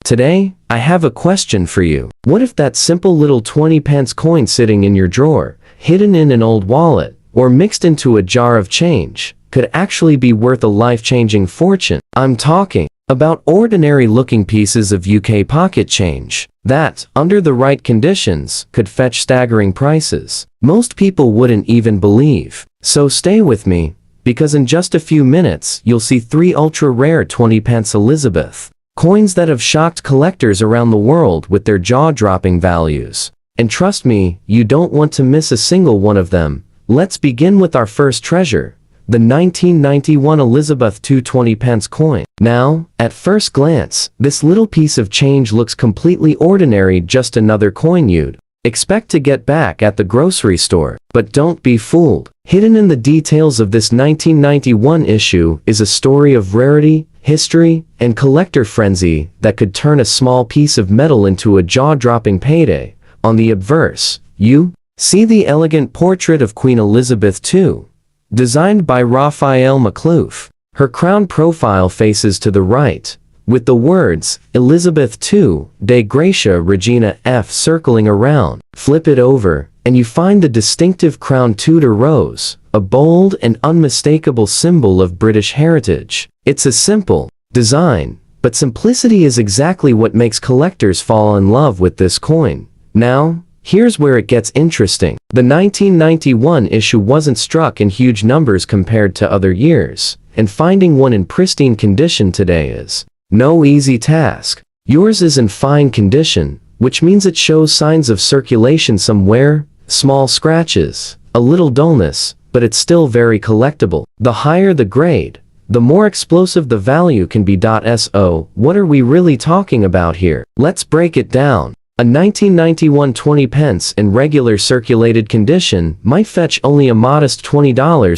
Today, I have a question for you. What if that simple little 20 pence coin sitting in your drawer, hidden in an old wallet, or mixed into a jar of change, could actually be worth a life-changing fortune? I'm talking about ordinary-looking pieces of UK pocket change that, under the right conditions, could fetch staggering prices most people wouldn't even believe. So stay with me, because in just a few minutes you'll see 3 ultra-rare 20 pence Elizabeth coins that have shocked collectors around the world with their jaw-dropping values. And trust me, you don't want to miss a single one of them. Let's begin with our first treasure, the 1991 Elizabeth II 20 pence coin. Now, at first glance, this little piece of change looks completely ordinary, just another coin you'd expect to get back at the grocery store. But don't be fooled. Hidden in the details of this 1991 issue is a story of rarity, history, and collector frenzy that could turn a small piece of metal into a jaw-dropping payday. On the obverse, you see the elegant portrait of Queen Elizabeth II, designed by Raphael Makhlouf. Her crown profile faces to the right, with the words, Elizabeth II, de Gratia Regina F circling around. Flip it over, and you find the distinctive crown Tudor rose, a bold and unmistakable symbol of British heritage. It's a simple design, but simplicity is exactly what makes collectors fall in love with this coin. Now, here's where it gets interesting. The 1991 issue wasn't struck in huge numbers compared to other years, and finding one in pristine condition today is no easy task. Yours is in fine condition, which means it shows signs of circulation somewhere, small scratches, a little dullness, but it's still very collectible. The higher the grade, the more explosive the value can be. So, what are we really talking about here? Let's break it down. A 1991 20 pence in regular circulated condition might fetch only a modest $20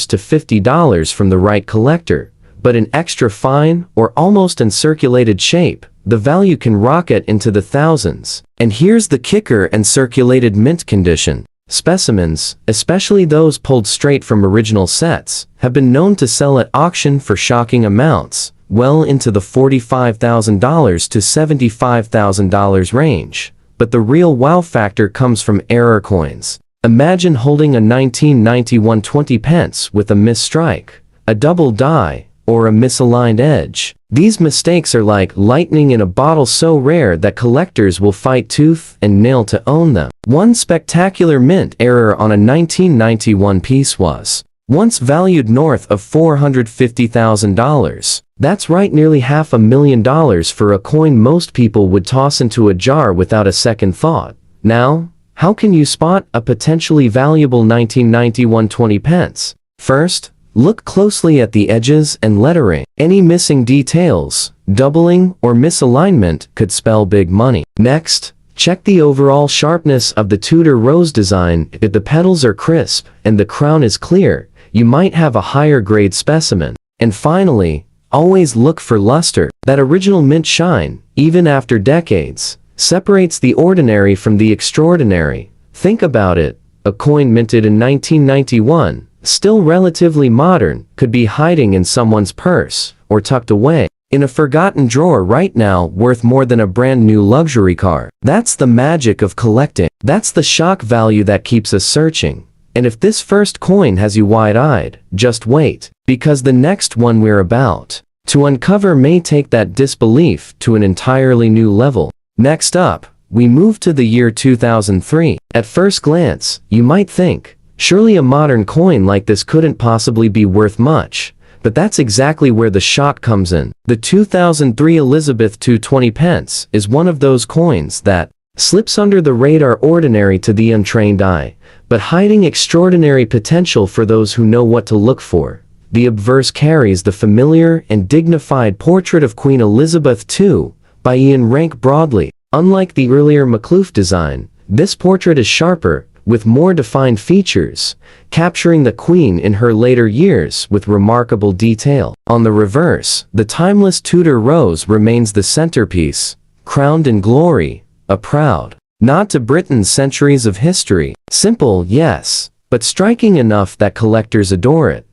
to $50 from the right collector, but in extra fine or almost uncirculated shape, the value can rocket into the thousands. And here's the kicker: in circulated mint condition specimens, especially those pulled straight from original sets, have been known to sell at auction for shocking amounts, well into the $45,000 to $75,000 range. But the real wow factor comes from error coins. Imagine holding a 1991 20 pence with a misstrike, a double die, or a misaligned edge. These mistakes are like lightning in a bottle, so rare that collectors will fight tooth and nail to own them. One spectacular mint error on a 1991 piece was once valued north of $450,000. That's right, nearly $500,000 for a coin most people would toss into a jar without a second thought. Now, how can you spot a potentially valuable 1991 20 pence? First, look closely at the edges and lettering. Any missing details, doubling, or misalignment could spell big money. Next, check the overall sharpness of the Tudor rose design. If the petals are crisp and the crown is clear, you might have a higher grade specimen. And finally, always look for luster. That original mint shine, even after decades, separates the ordinary from the extraordinary. Think about it. A coin minted in 1991, still relatively modern, could be hiding in someone's purse, or tucked away in a forgotten drawer right now, worth more than a brand new luxury car. That's the magic of collecting. That's the shock value that keeps us searching. And if this first coin has you wide-eyed, just wait, because the next one we're about to uncover may take that disbelief to an entirely new level. Next up, we move to the year 2003. At first glance, you might think, surely a modern coin like this couldn't possibly be worth much. But that's exactly where the shock comes in. The 2003 Elizabeth II 20 pence is one of those coins that slips under the radar, ordinary to the untrained eye, but hiding extraordinary potential for those who know what to look for. The obverse carries the familiar and dignified portrait of Queen Elizabeth II by Ian Rank Broadley. Unlike the earlier Makhlouf design, this portrait is sharper, with more defined features, capturing the Queen in her later years with remarkable detail. On the reverse, the timeless Tudor rose remains the centerpiece, crowned in glory, a proud nod to Britain's centuries of history. Simple, yes, but striking enough that collectors adore it.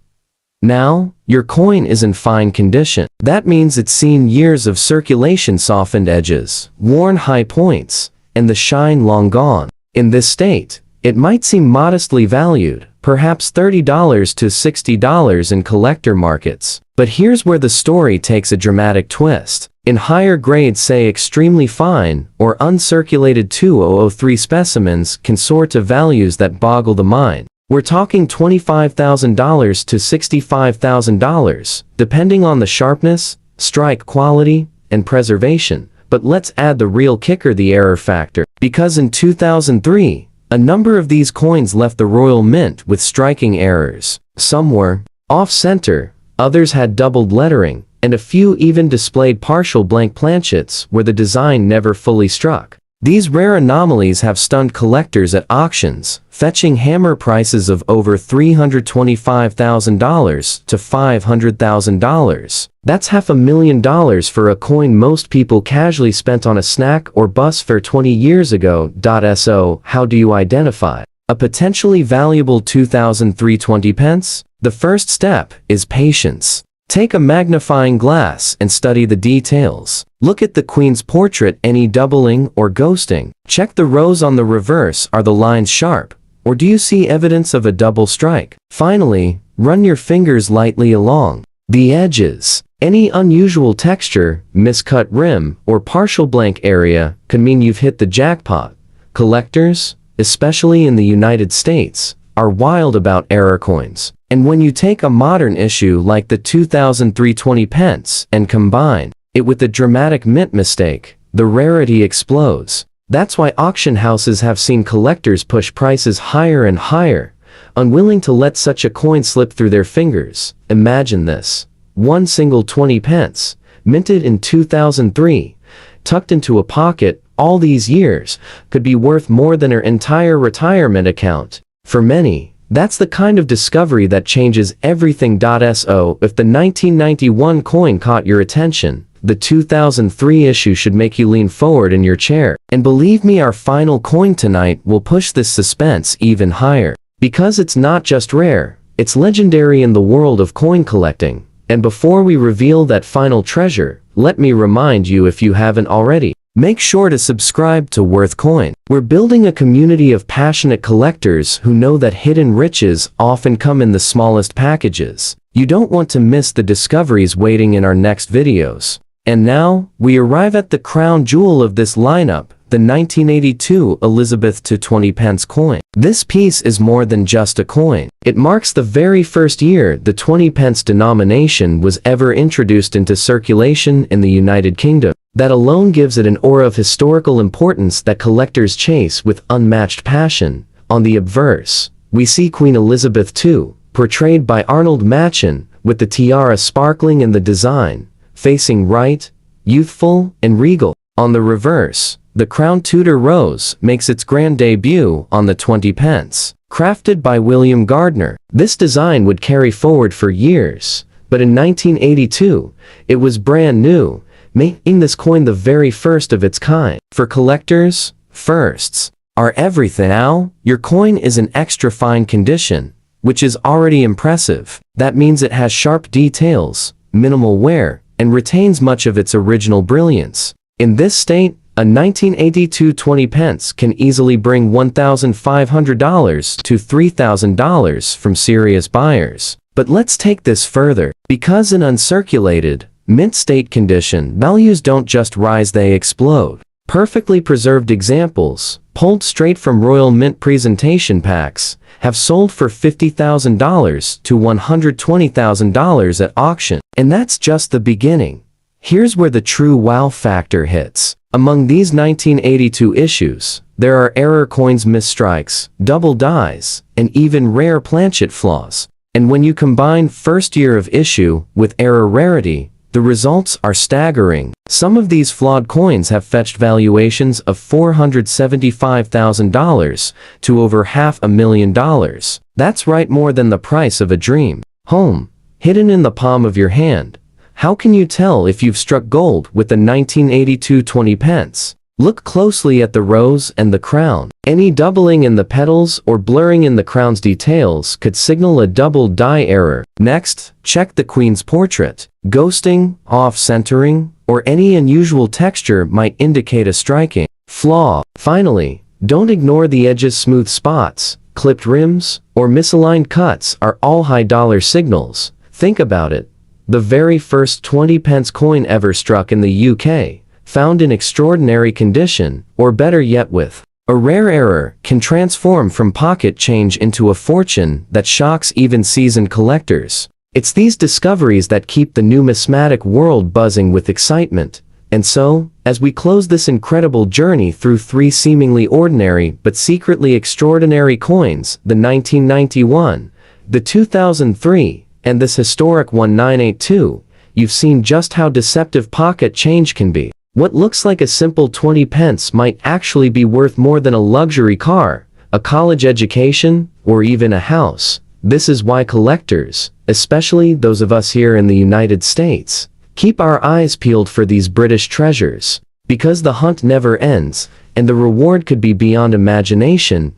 Now, your coin is in fine condition. That means it's seen years of circulation, softened edges, worn high points, and the shine long gone. In this state, it might seem modestly valued, perhaps $30 to $60 in collector markets. But here's where the story takes a dramatic twist. In higher grades, say extremely fine or uncirculated 2003 specimens can soar to values that boggle the mind. We're talking $25,000 to $65,000, depending on the sharpness, strike quality, and preservation. But let's add the real kicker, the error factor. Because in 2003, a number of these coins left the Royal Mint with striking errors. Some were off-center, others had doubled lettering, and a few even displayed partial blank planchets where the design never fully struck. These rare anomalies have stunned collectors at auctions, fetching hammer prices of over $325,000 to $500,000. That's $500,000 for a coin most people casually spent on a snack or bus fare 20 years ago. So, how do you identify a potentially valuable 2003 20 pence? The first step is patience. Take a magnifying glass and study the details. Look at the Queen's portrait, any doubling or ghosting. Check the rows on the reverse. Are the lines sharp, or do you see evidence of a double strike? Finally, run your fingers lightly along the edges. Any unusual texture, miscut rim, or partial blank area could mean you've hit the jackpot. Collectors, especially in the United States, are wild about error coins. And when you take a modern issue like the 2003 20 pence and combine it with the dramatic mint mistake, the rarity explodes. That's why auction houses have seen collectors push prices higher and higher, unwilling to let such a coin slip through their fingers. Imagine this. One single 20 pence, minted in 2003, tucked into a pocket all these years, could be worth more than her entire retirement account. For many, that's the kind of discovery that changes everything. So, if the 1991 coin caught your attention, the 2003 issue should make you lean forward in your chair. And believe me, our final coin tonight will push this suspense even higher. Because it's not just rare, it's legendary in the world of coin collecting. And before we reveal that final treasure, let me remind you, if you haven't already, make sure to subscribe to Worth Coin. We're building a community of passionate collectors who know that hidden riches often come in the smallest packages. You don't want to miss the discoveries waiting in our next videos. And now, we arrive at the crown jewel of this lineup, the 1982 Elizabeth II 20 pence coin. This piece is more than just a coin. It marks the very first year the 20 pence denomination was ever introduced into circulation in the United Kingdom. That alone gives it an aura of historical importance that collectors chase with unmatched passion. On the obverse, we see Queen Elizabeth II, portrayed by Arnold Machen, with the tiara sparkling in the design, facing right, youthful, and regal. On the reverse, the Crown Tudor Rose makes its grand debut on the 20 pence. Crafted by William Gardner, this design would carry forward for years, but in 1982, it was brand new, making this coin the very first of its kind. For collectors, firsts are everything. Now, your coin is in extra fine condition, which is already impressive. That means it has sharp details, minimal wear, and retains much of its original brilliance. In this state, a 1982 20 pence can easily bring $1,500 to $3,000 from serious buyers. But let's take this further. Because in uncirculated, mint state condition, values don't just rise, they explode. Perfectly preserved examples, pulled straight from Royal Mint presentation packs, have sold for $50,000 to $120,000 at auction. And that's just the beginning. Here's where the true wow factor hits. Among these 1982 issues, there are error coins, misstrikes, double dies, and even rare planchet flaws. And when you combine first year of issue with error rarity, the results are staggering. Some of these flawed coins have fetched valuations of $475,000 to over $500,000. That's right, more than the price of a dream home, hidden in the palm of your hand. How can you tell if you've struck gold with the 1982 20 pence? Look closely at the rose and the crown. Any doubling in the petals or blurring in the crown's details could signal a double dye error. Next, check the queen's portrait. Ghosting, off-centering, or any unusual texture might indicate a striking flaw. Finally, don't ignore the edges. Smooth spots, clipped rims, or misaligned cuts are all high-dollar signals. Think about it. The very first 20-pence coin ever struck in the UK, found in extraordinary condition, or better yet with a rare error, can transform from pocket change into a fortune that shocks even seasoned collectors. It's these discoveries that keep the numismatic world buzzing with excitement. And so, as we close this incredible journey through 3 seemingly ordinary but secretly extraordinary coins, the 1991, the 2003, and this historic 1982, you've seen just how deceptive pocket change can be. What looks like a simple 20 pence might actually be worth more than a luxury car, a college education, or even a house. This is why collectors, especially those of us here in the United States, keep our eyes peeled for these British treasures. Because the hunt never ends, and the reward could be beyond imagination.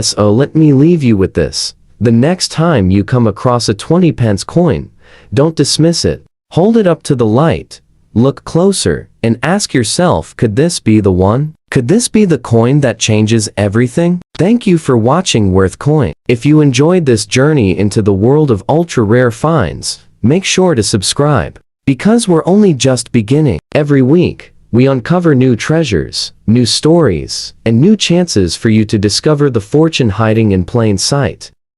So let me leave you with this. The next time you come across a 20-pence coin, don't dismiss it. Hold it up to the light, look closer, and ask yourself, could this be the one? Could this be the coin that changes everything? Thank you for watching Worth Coin. If you enjoyed this journey into the world of ultra-rare finds, make sure to subscribe. Because we're only just beginning. Every week, we uncover new treasures, new stories, and new chances for you to discover the fortune hiding in plain sight.